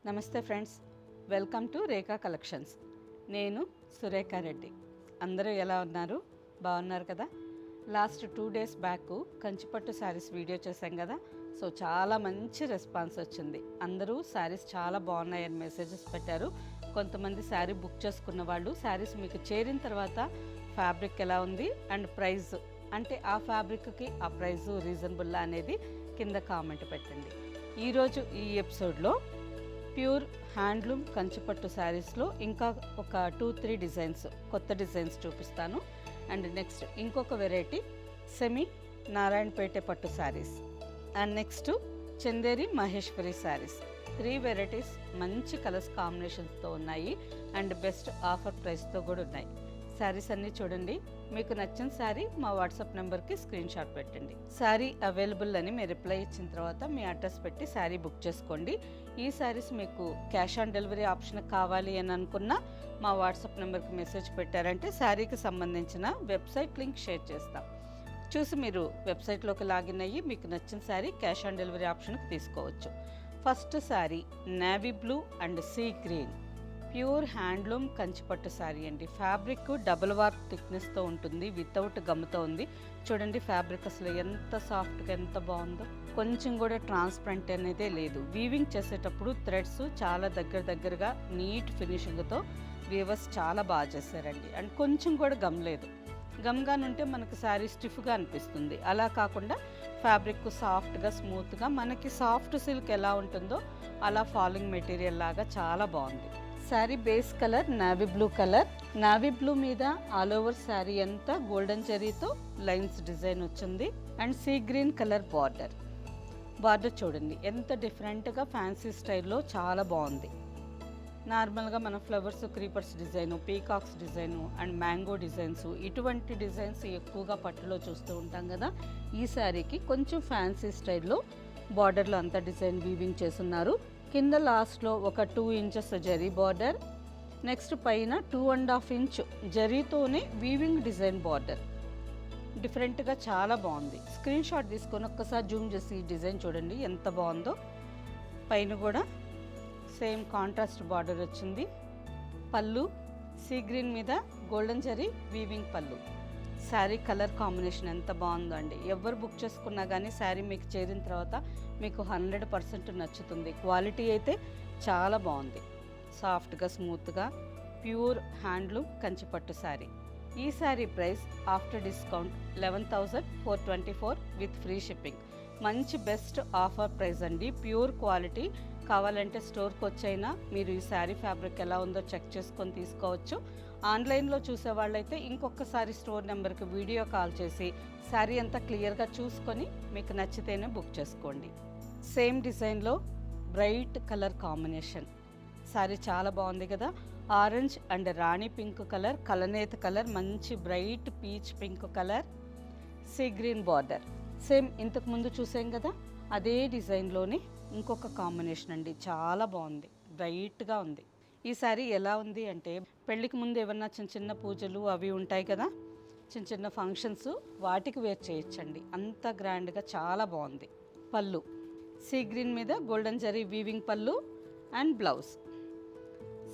నమస్తే friends, welcome to Rekha collections. నేను సురేఖా రెడ్డి. అందరూ ఎలా ఉన్నారు? బాగున్నారు కదా? లాస్ట్ 2 days బ్యాక్ కంచిపట్టు శారీస్ వీడియో చేశాం కదా. సో చాలా మంచి రెస్పాన్స్ వచ్చింది. అందరూ శారీస్ చాలా బాగున్నాయని మెసేజెస్ పెట్టారు. కొంతమంది శారీ బుక్ చేసుకున్న వాళ్ళు శారీస్ మీకు చేరిన తర్వాత ఫ్యాబ్రిక్ ఎలా ఉంది అండ్ ప్రైస్, అంటే ఆ ఫ్యాబ్రిక్కి ఆ ప్రైస్ రీజనబుల్ అనేది కింద కామెంట్ పెట్టండి. ఈరోజు ఈ ఎపిసోడ్లో ప్యూర్ హ్యాండ్లూమ్ కంచిపట్టు శారీస్లో ఇంకా ఒక 2-3 డిజైన్స్, కొత్త డిజైన్స్ చూపిస్తాను. అండ్ నెక్స్ట్ ఇంకొక వెరైటీ సెమీ నారాయణపేట పట్టు saris, and next Chanderi Maheshwari saris. 3 varieties మంచి కలర్స్ కాంబినేషన్స్తో ఉన్నాయి అండ్ బెస్ట్ ఆఫర్ ప్రైస్తో కూడా ఉన్నాయి. శారీస్ అన్నీ చూడండి. మీకు నచ్చిన శారీ మా వాట్సాప్ నెంబర్కి స్క్రీన్ షాట్ పెట్టండి. శారీ అవైలబుల్ అని మీరు రిప్లై ఇచ్చిన తర్వాత మీ అడ్రస్ పెట్టి శారీ బుక్ చేసుకోండి. ఈ శారీస్ మీకు క్యాష్ ఆన్ డెలివరీ ఆప్షన్ కావాలి అని అనుకున్నా మా వాట్సాప్ నెంబర్కి మెసేజ్ పెట్టారంటే శారీకి సంబంధించిన వెబ్సైట్ లింక్ షేర్ చేస్తాం. చూసి మీరు వెబ్సైట్లోకి లాగిన్ అయ్యి మీకు నచ్చిన శారీ క్యాష్ ఆన్ డెలివరీ ఆప్షన్కి తీసుకోవచ్చు. First sari navy blue and sea green pure handloom Kanchipattu sari అండి. ఫ్యాబ్రిక్ డబుల్ వార్ప్ థిక్నెస్తో ఉంటుంది, వితౌట్ గమ్తో ఉంది. చూడండి ఫ్యాబ్రిక్ అసలు ఎంత సాఫ్ట్గా ఎంత బాగుందో. కొంచెం కూడా ట్రాన్స్పరెంట్ అనేదే లేదు. వీవింగ్ చేసేటప్పుడు థ్రెడ్స్ చాలా దగ్గరగా నీట్ ఫినిషింగ్తో వీవర్స్ చాలా బాగా చేశారండి. అండ్ కొంచెం కూడా గమ్ లేదు. గమ్గానుంటే మనకు శారీ స్టిఫ్గా అనిపిస్తుంది. అలా కాకుండా ఫ్యాబ్రిక్ సాఫ్ట్గా స్మూత్గా, మనకి సాఫ్ట్ సిల్క్ ఎలా ఉంటుందో అలా ఫాలింగ్ మెటీరియల్ లాగా చాలా బాగుంది. Sari base colour navy blue colour. Navy blue మీద ఆల్ ఓవర్ శారీ అంతా గోల్డెన్ జెరీతో లైన్స్ డిజైన్ వచ్చింది and sea green colour border. Border చూడండి ఎంత డిఫరెంట్గా ఫ్యాన్సీ స్టైల్లో చాలా బాగుంది. నార్మల్గా మన flowers, creepers design, peacocks design and mango designs, ఇటువంటి డిజైన్స్ ఎక్కువగా పట్టులో చూస్తూ ఉంటాం కదా. ఈ శారీకి కొంచెం ఫ్యాన్సీ స్టైల్లో బార్డర్లో అంతా డిజైన్ వీవింగ్ చేస్తున్నారు. కింద లాస్ట్లో ఒక 2 inches జరీ బార్డర్, నెక్స్ట్ పైన 2.5 inch జరీతోనే వీవింగ్ డిజైన్ బార్డర్. డిఫరెంట్గా చాలా బాగుంది. స్క్రీన్ షాట్ తీసుకొని ఒక్కసారి జూమ్ చేసి ఈ డిజైన్ చూడండి ఎంత బాగుందో. పైన కూడా సేమ్ కాంట్రాస్ట్ బార్డర్ వచ్చింది. పళ్ళు సీ గ్రీన్ మీద గోల్డెన్ జరీ వీవింగ్ పళ్ళు. శారీ కలర్ కాంబినేషన్ ఎంత బాగుందో అండి. ఎవరు బుక్ చేసుకున్నా కానీ శారీ మీకు చేరిన తర్వాత మీకు 100% నచ్చుతుంది. క్వాలిటీ అయితే చాలా బాగుంది. సాఫ్ట్గా స్మూత్గా ప్యూర్ హ్యాండ్లూమ్ కంచిపట్టు శారీ. ఈ sari price after discount 11,424 with free shipping. మంచి బెస్ట్ ఆఫర్ ప్రైస్ అండి. Pure quality. కావాలంటే స్టోర్కి వచ్చైనా మీరు ఈ శారీ ఫ్యాబ్రిక్ ఎలా ఉందో చెక్ చేసుకొని తీసుకోవచ్చు. ఆన్లైన్లో చూసే వాళ్ళైతే ఇంకొకసారి స్టోర్ నెంబర్కి వీడియో కాల్ చేసి శారీ అంతా క్లియర్గా చూసుకొని మీకు నచ్చితేనే బుక్ చేసుకోండి. సేమ్ డిజైన్లో బ్రైట్ కలర్ కాంబినేషన్. శారీ చాలా బాగుంది కదా. Orange and rani pink colour, కలనేత కలర్, మంచి bright peach pink colour, sea green border. Same ఇంతకు ముందు చూసాం కదా అదే డిజైన్లోనే ఇంకొక కాంబినేషన్ అండి. చాలా బాగుంది, బ్రైట్గా ఉంది. ఈ శారీ ఎలా ఉంది అంటే పెళ్ళికి ముందు ఏమన్నా చిన్న పూజలు అవి ఉంటాయి కదా, చిన్న ఫంక్షన్స్, వాటికి వేర్ చేయొచ్చండి. అంత గ్రాండ్గా చాలా బాగుంది. పళ్ళు సీ గ్రీన్ మీద గోల్డెన్ జరీ వీవింగ్ పళ్ళు and blouse.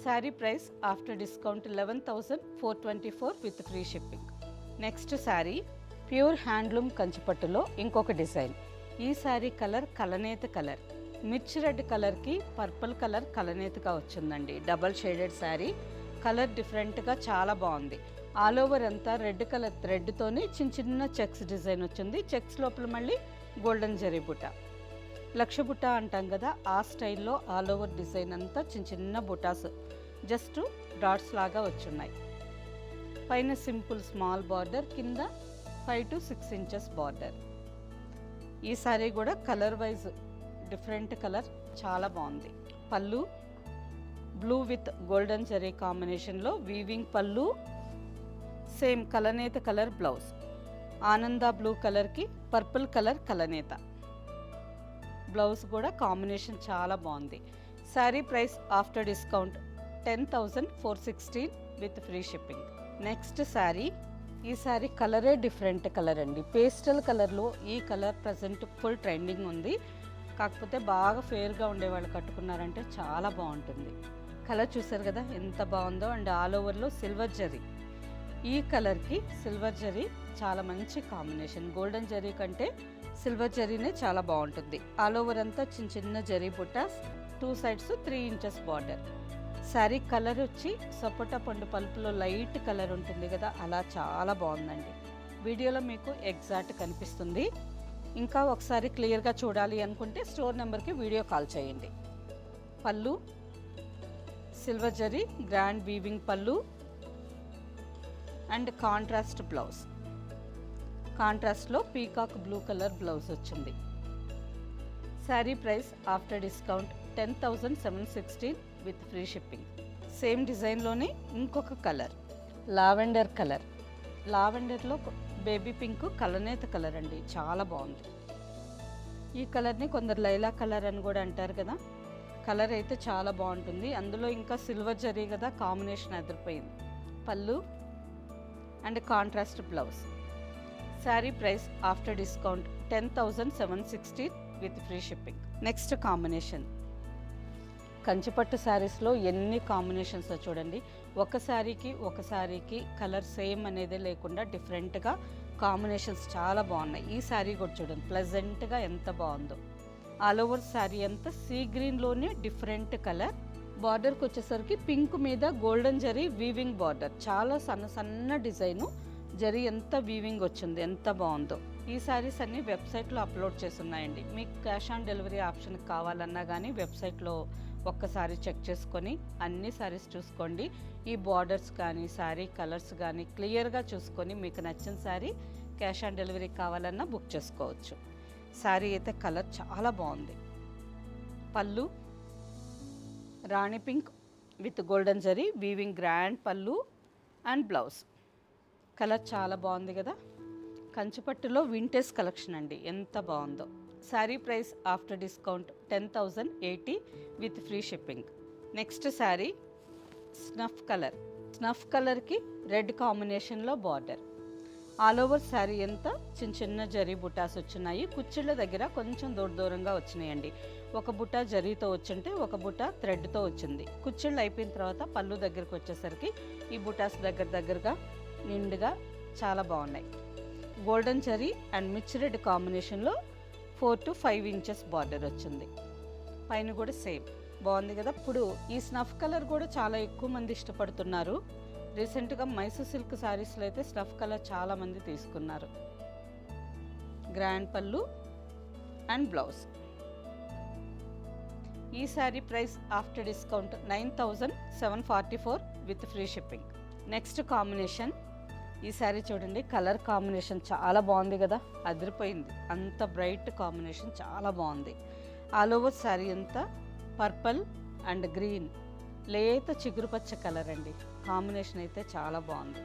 Sari price after discount 11,424 with free shipping. Next sari pure handloom కంచిపట్టులో ఇంకొక డిజైన్. ఈ శారీ కలర్ కలనేత కలర్. మిర్చి రెడ్ కలర్కి పర్పుల్ కలర్ కలనేతగా వచ్చిందండి. Double shaded sari. కలర్ డిఫరెంట్గా చాలా బాగుంది. ఆల్ ఓవర్ అంతా రెడ్ కలర్ థ్రెడ్తోనే చిన్న చెక్స్ డిజైన్ వచ్చింది. చెక్స్ లోపల మళ్ళీ గోల్డెన్ జరీ బుట్ట, లక్ష బుట్ట అంటాం కదా, ఆ స్టైల్లో ఆల్ ఓవర్ డిజైన్ అంతా చిన్న బుటాస్ జస్ట్ డాట్స్ లాగా వచ్చున్నాయి. పైన సింపుల్ స్మాల్ బార్డర్, కింద 5 to 6 inches బార్డర్. ఈ సారీ కూడా కలర్ వైజ్ డిఫరెంట్ కలర్ చాలా బాగుంది. పళ్ళు బ్లూ విత్ గోల్డెన్ జరీ కాంబినేషన్లో వీవింగ్ పళ్ళు, సేమ్ కలనేత కలర్ బ్లౌజ్. ఆనంద బ్లూ కలర్కి పర్పుల్ కలర్ కలనేత బ్లౌజ్ కూడా కాంబినేషన్ చాలా బాగుంది. Sari price after discount 10,416 with free shipping. Next sari ఈ సారీ కలరే డిఫరెంట్ కలర్ అండి. పేస్టల్ కలర్లో ఈ కలర్ ప్రజెంట్ ఫుల్ ట్రెండింగ్ ఉంది. కాకపోతే బాగా ఫేర్గా ఉండేవాళ్ళు కట్టుకున్నారంటే చాలా బాగుంటుంది. కలర్ చూసారు కదా ఎంత బాగుందో. అండ్ ఆల్ ఓవర్లో సిల్వర్ జరీ, ఈ కలర్కి సిల్వర్ జరీ చాలా మంచి కాంబినేషన్. గోల్డెన్ జరీ కంటే సిల్వర్ జరీనే చాలా బాగుంటుంది. ఆల్ ఓవర్ అంతా చిన్న చిన్న జరీ బుట్టాస్, 2 sides 3 inches border. Sari colour వచ్చి సపోటా పండు పల్పులో లైట్ కలర్ ఉంటుంది కదా, అలా చాలా బాగుందండి. వీడియోలో మీకు ఎగ్జాక్ట్ కనిపిస్తుంది. ఇంకా ఒకసారి క్లియర్గా చూడాలి అనుకుంటే స్టోర్ నెంబర్కి వీడియో కాల్ చేయండి. పళ్ళు సిల్వర్ జరీ గ్రాండ్ వీవింగ్ పళ్ళు అండ్ కాంట్రాస్ట్ బ్లౌజ్. కాంట్రాస్ట్లో పీకాక్ బ్లూ కలర్ బ్లౌజ్ వచ్చింది. Sari price after discount 10,716 with free shipping. Same డిజైన్లోనే ఇంకొక కలర్ లావెండర్ కలర్. లావెండర్లో బేబీ పింక్ కలనేత కలర్ అండి, చాలా బాగుంది. ఈ కలర్ని కొందరు లైలా కలర్ అని కూడా అంటారు కదా. కలర్ అయితే చాలా బాగుంటుంది. అందులో ఇంకా సిల్వర్ జరీ కదా, కాంబినేషన్ అదిరిపోయింది. పళ్ళు and contrast blouse. Sari price after discount 10,716 with free shipping. Next combination Kanchipattu శారీస్లో ఎన్ని కాంబినేషన్స్ చూడండి. ఒక శారీకి కలర్ సేమ్ అనేది లేకుండా డిఫరెంట్గా కాంబినేషన్స్ చాలా బాగున్నాయి. ఈ శారీ కూడా చూడండి ప్లెజెంట్గా ఎంత బాగుందో. ఆల్ ఓవర్ శారీ అంతా సీ గ్రీన్లోనే డిఫరెంట్ కలర్. బార్డర్కి వచ్చేసరికి పింక్ మీద గోల్డెన్ జరీ వీవింగ్ బార్డర్, చాలా సన్న డిజైను. జరీ ఎంత వీవింగ్ వచ్చింది, ఎంత బాగుందో. ఈ శారీస్ అన్నీ వెబ్సైట్లో అప్లోడ్ చేసి ఉన్నాయండి. మీకు క్యాష్ ఆన్ డెలివరీ ఆప్షన్ కావాలన్నా కానీ వెబ్సైట్లో ఒక్కసారి చెక్ చేసుకొని అన్ని శారీస్ చూసుకోండి. ఈ బార్డర్స్ కానీ శారీ కలర్స్ కానీ క్లియర్గా చూసుకొని మీకు నచ్చిన శారీ క్యాష్ ఆన్ డెలివరీ కావాలన్నా బుక్ చేసుకోవచ్చు. శారీ అయితే కలర్ చాలా బాగుంది. పళ్ళు rani pink with golden zari weaving grand పళ్ళు అండ్ బ్లౌజ్. కలర్ చాలా బాగుంది కదా. కంచిపట్టులో వింటేజ్ కలెక్షన్ అండి, ఎంత బాగుందో. Sari price after discount 10,080 with free shipping. Next sari snuff colour. Snuff కలర్కి రెడ్ కాంబినేషన్లో బార్డర్. ఆల్ ఓవర్ శారీ అంతా చిన్న జరీ బుటాస్ వచ్చినాయి. కుచ్చిళ్ళ దగ్గర కొంచెం దూరంగా వచ్చినాయండి. ఒక బుట్ట జరీతో వచ్చింటే ఒక బుట్ట థ్రెడ్తో వచ్చింది. కుచ్చిళ్ళు అయిపోయిన తర్వాత పళ్ళు దగ్గరకు వచ్చేసరికి ఈ బుటాస్ దగ్గరగా నిండుగా చాలా బాగున్నాయి. గోల్డెన్ జరీ అండ్ మిర్చి రెడ్ కాంబినేషన్లో 4 to 5 ఇంచెస్ బార్డర్ వచ్చింది. పైన కూడా సేమ్ బాగుంది కదా. ఇప్పుడు ఈ స్నఫ్ కలర్ కూడా చాలా ఎక్కువ మంది ఇష్టపడుతున్నారు. రీసెంట్గా మైసూర్ సిల్క్ శారీస్లో అయితే స్నఫ్ కలర్ చాలా మంది తీసుకున్నారు. గ్రాండ్ పళ్ళు అండ్ బ్లౌజ్. ఈ sari price after discount 9,744 with free shipping. Next combination ఈ శారీ చూడండి, కలర్ కాంబినేషన్ చాలా బాగుంది కదా, అదిరిపోయింది. అంత బ్రైట్ కాంబినేషన్ చాలా బాగుంది. ఆల్ ఓవర్ శారీ అంతా పర్పుల్ అండ్ గ్రీన్ లేత చిగురు పచ్చ కలర్ అండి. కాంబినేషన్ అయితే చాలా బాగుంది.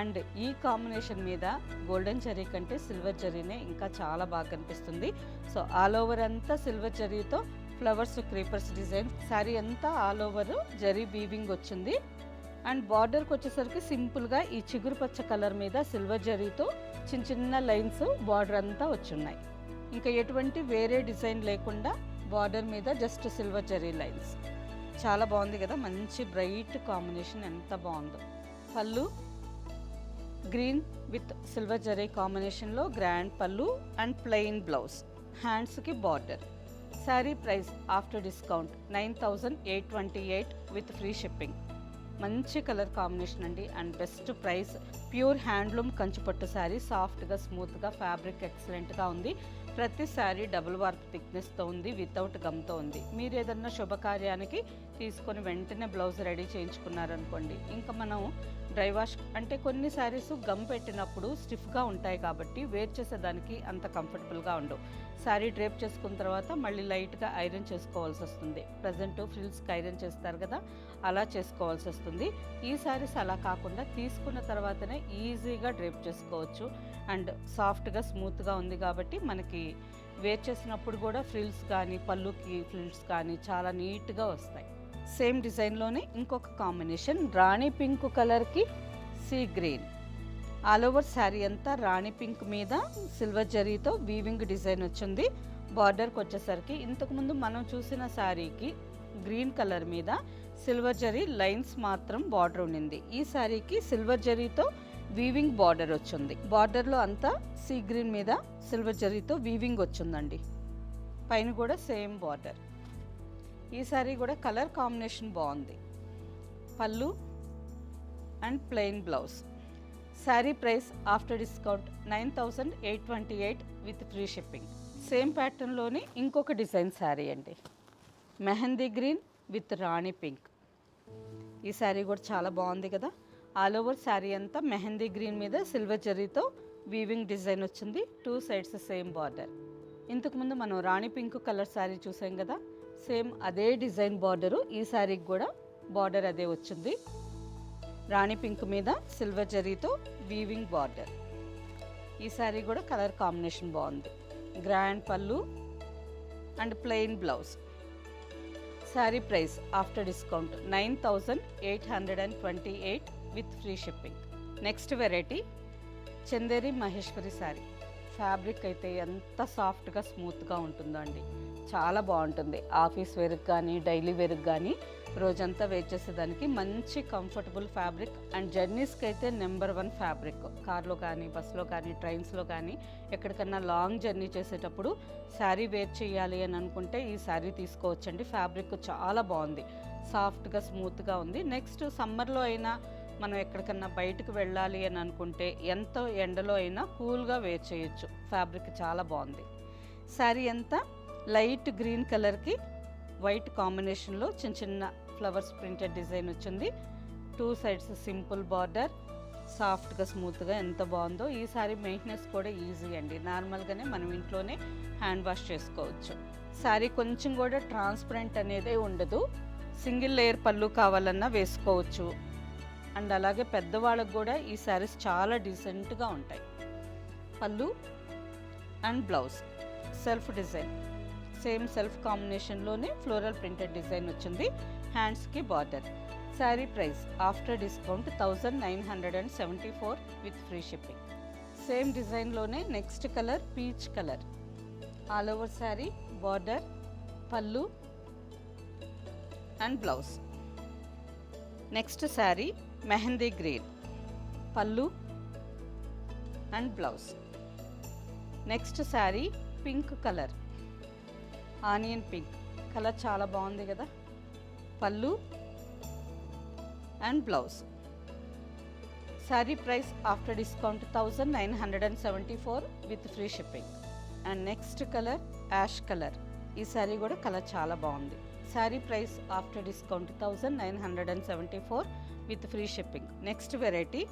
అండ్ ఈ కాంబినేషన్ మీద గోల్డెన్ జరీ కంటే సిల్వర్ జరీనే ఇంకా చాలా బాగా కనిపిస్తుంది. సో ఆల్ ఓవర్ అంతా సిల్వర్ జరీతో ఫ్లవర్స్ క్రీపర్స్ డిజైన్. శారీ అంతా ఆల్ ఓవర్ జరీ వీవింగ్ వచ్చింది. అండ్ బార్డర్కి వచ్చేసరికి సింపుల్గా ఈ చిగురు పచ్చ కలర్ మీద సిల్వర్ జరీతో చిన్న లైన్స్ బార్డర్ అంతా వచ్చున్నాయి. ఇంకా ఎటువంటి వేరే డిజైన్ లేకుండా బార్డర్ మీద జస్ట్ సిల్వర్ జరీ లైన్స్. చాలా బాగుంది కదా, మంచి బ్రైట్ కాంబినేషన్, ఎంత బాగుందో. పళ్ళు గ్రీన్ విత్ సిల్వర్ జరీ కాంబినేషన్లో గ్రాండ్ పళ్ళు అండ్ ప్లెయిన్ బ్లౌజ్. హ్యాండ్స్కి border. Sari price after discount 9,828 with free shipping. మంచి కలర్ కాంబినేషన్ అండి and best price. Pure handloom Kanchipattu sari, సాఫ్ట్గా స్మూత్గా, ఫ్యాబ్రిక్ ఎక్సలెంట్గా ఉంది. ప్రతి శారీ డబుల్ వార్ప్ థిక్నెస్తో ఉంది, వితౌట్ గమ్తో ఉంది. మీరు ఏదన్నా శుభకార్యానికి తీసుకొని వెంటనే బ్లౌజ్ రెడీ చేయించుకున్నారనుకోండి, ఇంకా మనం డ్రై వాష్ అంటే కొన్ని శారీస్ గమ్ పెట్టినప్పుడు స్టిఫ్గా ఉంటాయి కాబట్టి వేర్ చేసేదానికి అంత కంఫర్టబుల్గా ఉండవు. శారీ డ్రేప్ చేసుకున్న తర్వాత మళ్ళీ లైట్గా ఐరన్ చేసుకోవాల్సి వస్తుంది. ప్రజెంట్ ఫ్రిల్స్కి ఐరన్ చేస్తారు కదా, అలా చేసుకోవాల్సి వస్తుంది. ఈ శారీస్ అలా కాకుండా తీసుకున్న తర్వాతనే ఈజీగా డ్రేప్ చేసుకోవచ్చు. అండ్ సాఫ్ట్గా స్మూత్గా ఉంది కాబట్టి మనకి వేర్ చేసినప్పుడు కూడా ఫ్రిల్స్ కానీ పళ్ళుకి ఫ్రిల్స్ కానీ చాలా నీట్గా వస్తాయి. సేమ్ డిజైన్లోనే ఇంకొక కాంబినేషన్ రాణి పింక్ కలర్కి sea green. All over sari అంతా రాణి పింక్ మీద సిల్వర్ జరీతో వీవింగ్ డిజైన్ వచ్చింది. బార్డర్కి వచ్చేసరికి ఇంతకుముందు మనం చూసిన శారీకి గ్రీన్ కలర్ మీద సిల్వర్ జరీ లైన్స్ మాత్రం బార్డర్ ఉండింది. ఈ శారీకి సిల్వర్ జరీతో వీవింగ్ బార్డర్ వచ్చింది. బార్డర్లో అంతా సీ గ్రీన్ మీద సిల్వర్ జరీతో వీవింగ్ వచ్చిందండి. పైన కూడా సేమ్ బార్డర్. ఈ శారీ కూడా కలర్ కాంబినేషన్ బాగుంది. పళ్ళు and plain blouse. Sari price after discount 9828 with free shipping. Same ప్యాటర్న్లోని ఇంకొక డిజైన్ శారీ అండి. Mehndi green with rani pink. ఈ శారీ కూడా చాలా బాగుంది కదా. ఆల్ ఓవర్ శారీ అంతా మెహందీ గ్రీన్ మీద సిల్వర్ జరీతో వీవింగ్ డిజైన్ వచ్చింది. 2 సైడ్స్ సేమ్ బార్డర్. ఇంతకుముందు మనం రాణి పింక్ కలర్ శారీ చూసాం కదా, సేమ్ అదే డిజైన్ బార్డరు ఈ శారీకి కూడా బార్డర్ అదే వచ్చింది. రాణి పింక్ మీద సిల్వర్ జరీతో వీవింగ్ బార్డర్. ఈ శారీ కూడా కలర్ కాంబినేషన్ బాగుంది. గ్రాండ్ పళ్ళు and plain blouse. Sari price after discount 9828 with free shipping. Next variety Chanderi Maheshwari sari. Fabric అయితే ఎంత సాఫ్ట్గా స్మూత్గా ఉంటుందో అండి, చాలా బాగుంటుంది. ఆఫీస్ వేర్కి కానీ డైలీ వేర్కి కానీ రోజంతా వేర్ చేసేదానికి మంచి కంఫర్టబుల్ ఫ్యాబ్రిక్. అండ్ జర్నీస్కి అయితే నెంబర్ 1 ఫ్యాబ్రిక్. కార్లో కానీ బస్లో కానీ ట్రైన్స్లో కానీ ఎక్కడికన్నా లాంగ్ జర్నీ చేసేటప్పుడు శారీ వేర్ చేయాలి అని అనుకుంటే ఈ శారీ తీసుకోవచ్చండి. ఫ్యాబ్రిక్ చాలా బాగుంది, సాఫ్ట్గా స్మూత్గా ఉంది. నెక్స్ట్ సమ్మర్లో అయినా మనం ఎక్కడికన్నా బయటకు వెళ్ళాలి అని అనుకుంటే ఎంత ఎండలో అయినా కూల్గా వేర్ చేయొచ్చు. ఫ్యాబ్రిక్ చాలా బాగుంది. శారీ అంతా లైట్ గ్రీన్ కలర్కి వైట్ కాంబినేషన్లో చిన్న చిన్న ఫ్లవర్స్ ప్రింటెడ్ డిజైన్ వచ్చింది. 2 సైడ్స్ సింపుల్ బార్డర్. సాఫ్ట్గా స్మూత్గా ఎంత బాగుందో. ఈ శారీ మెయింటెనెన్స్ కూడా ఈజీ అండి. నార్మల్గానే మనం ఇంట్లోనే హ్యాండ్ వాష్ చేసుకోవచ్చు. శారీ కొంచెం కూడా ట్రాన్స్పరెంట్ అనేదే ఉండదు. సింగిల్ లేయర్ పళ్ళు కావాలన్నా వేసుకోవచ్చు. అండ్ అలాగే పెద్దవాళ్ళకు కూడా ఈ శారీస్ చాలా డీసెంట్గా ఉంటాయి. పళ్ళు and blouse self design. Same self కాంబినేషన్లోనే ఫ్లోరల్ ప్రింటెడ్ డిజైన్ వచ్చింది. హ్యాండ్స్కి border. Sari price after discount 1974 with free shipping. Same డిజైన్లోనే next colour peach colour. All over sari border, పళ్ళు and blouse. Next sari mehndi green. పళ్ళు and blouse. Next sari pink colour, onion pink colour చాలా బాగుంది కదా. పళ్ళు and blouse. Sari price after discount 1974 with free shipping. And next colour ash colour. ఈ శారీ కూడా colour చాలా బాగుంది. Sari price after discount 1974 with free shipping. Next variety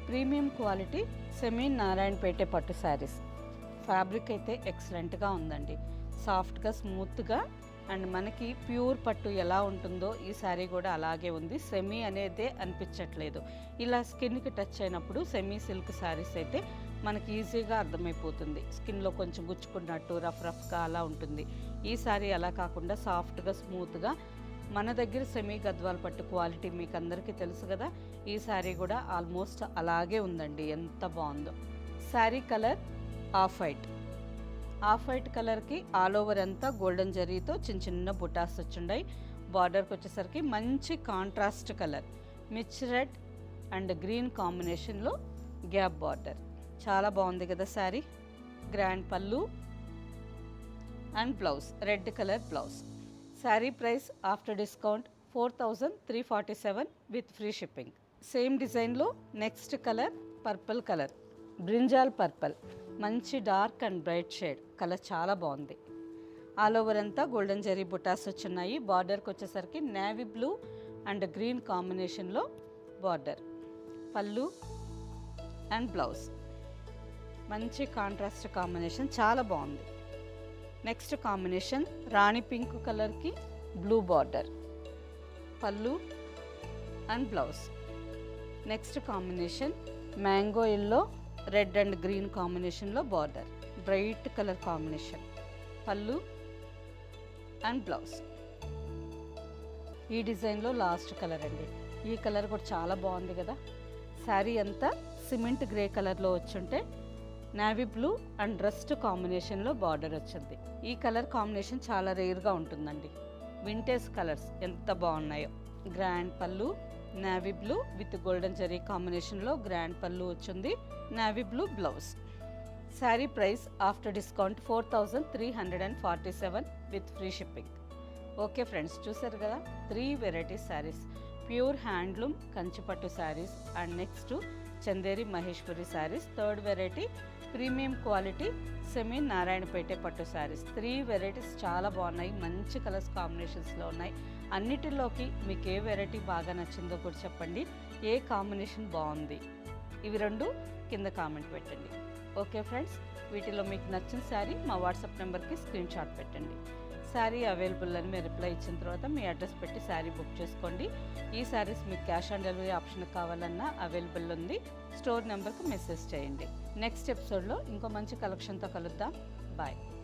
premium quality semi Narayanpet పట్టు saris. Fabric అయితే ఎక్సలెంట్గా ఉందండి, సాఫ్ట్గా స్మూత్గా. అండ్ మనకి ప్యూర్ పట్టు ఎలా ఉంటుందో ఈ శారీ కూడా అలాగే ఉంది. సెమీ అనేదే అనిపించట్లేదు. ఇలా స్కిన్కి టచ్ అయినప్పుడు సెమీ సిల్క్ శారీస్ అయితే మనకి ఈజీగా అర్థమైపోతుంది. స్కిన్లో కొంచెం గుచ్చుకున్నట్టు రఫ్గా అలా ఉంటుంది. ఈ శారీ అలా కాకుండా సాఫ్ట్గా స్మూత్గా. మన దగ్గర సెమీ గద్వాల్ పట్టు క్వాలిటీ మీకు అందరికీ తెలుసు కదా. ఈ శారీ కూడా ఆల్మోస్ట్ అలాగే ఉందండి, ఎంత బాగుందో. Sari colour off white. Off white కలర్కి ఆల్ ఓవర్ అంతా గోల్డెన్ జరీతో చిన్న చిన్న బుటాస్ వచ్చిండాయి. బార్డర్కి వచ్చేసరికి మంచి కాంట్రాస్ట్ కలర్ మిర్చ్ రెడ్ అండ్ గ్రీన్ కాంబినేషన్లో గ్యాప్ బార్డర్. చాలా బాగుంది కదా శారీ. గ్రాండ్ పళ్ళు and blouse red colour blouse. Sari price after discount 4347 with free shipping. Same డిజైన్లో next colour purple colour, brinjal purple. మంచి dark and bright shade colour చాలా బాగుంది. ఆల్ ఓవర్ అంతా గోల్డెన్ జరీ బుటాస్ వచ్చున్నాయి. బార్డర్కి వచ్చేసరికి నేవీ బ్లూ అండ్ గ్రీన్ కాంబినేషన్లో border. పళ్ళు and blouse మంచి కాంట్రాస్ట్ కాంబినేషన్, చాలా బాగుంది. నెక్స్ట్ కాంబినేషన్ రాణి పింక్ కలర్కి బ్లూ బార్డర్. పళ్ళు and blouse. Next combination mango yellow red and green కాంబినేషన్లో బార్డర్. Bright colour combination. పళ్ళు అండ్ బ్లౌజ్. ఈ డిజైన్లో లాస్ట్ కలర్ అండి. ఈ కలర్ కూడా చాలా బాగుంది కదా. శారీ అంతా సిమెంట్ గ్రే కలర్లో వచ్చుంటే నేవీ బ్లూ అండ్ రస్ట్ కాంబినేషన్లో బార్డర్ వచ్చింది. ఈ కలర్ కాంబినేషన్ చాలా రేర్గా ఉంటుందండి. వింటేజ్ కలర్స్ ఎంత బాగున్నాయో. గ్రాండ్ పళ్ళు, navy blue with golden zari కాంబినేషన్లో గ్రాండ్ పళ్ళు వచ్చింది. Navy blue blouse. Sari price after discount 4347 with free shipping. Okay friends, చూసారు కదా 3 varieties saris. Pure handloom Kanchipattu saris and next Chanderi Maheshwari saris. Third variety premium quality semi Narayanpet పట్టు శారీస్. 3 వెరైటీస్ చాలా బాగున్నాయి, మంచి కలర్స్ కాంబినేషన్స్లో ఉన్నాయి. అన్నిటిలోకి మీకు ఏ వెరైటీ బాగా నచ్చిందో కూడా చెప్పండి, ఏ కాంబినేషన్ బాగుంది. ఇవి 2 కింద కామెంట్ పెట్టండి. ఓకే ఫ్రెండ్స్, వీటిలో మీకు నచ్చిన శారీ మా వాట్సాప్ నెంబర్కి స్క్రీన్ షాట్ పెట్టండి. శారీ అవైలబుల్ అని మీరు రిప్లై ఇచ్చిన తర్వాత మీ అడ్రస్ పెట్టి శారీ బుక్ చేసుకోండి. ఈ శారీస్ మీకు క్యాష్ ఆన్ డెలివరీ ఆప్షన్ కావాలన్నా అవైలబుల్ ఉంది. స్టోర్ నెంబర్కి మెసేజ్ చేయండి. నెక్స్ట్ ఎపిసోడ్లో ఇంకో మంచి కలెక్షన్తో కలుద్దాం. బాయ్.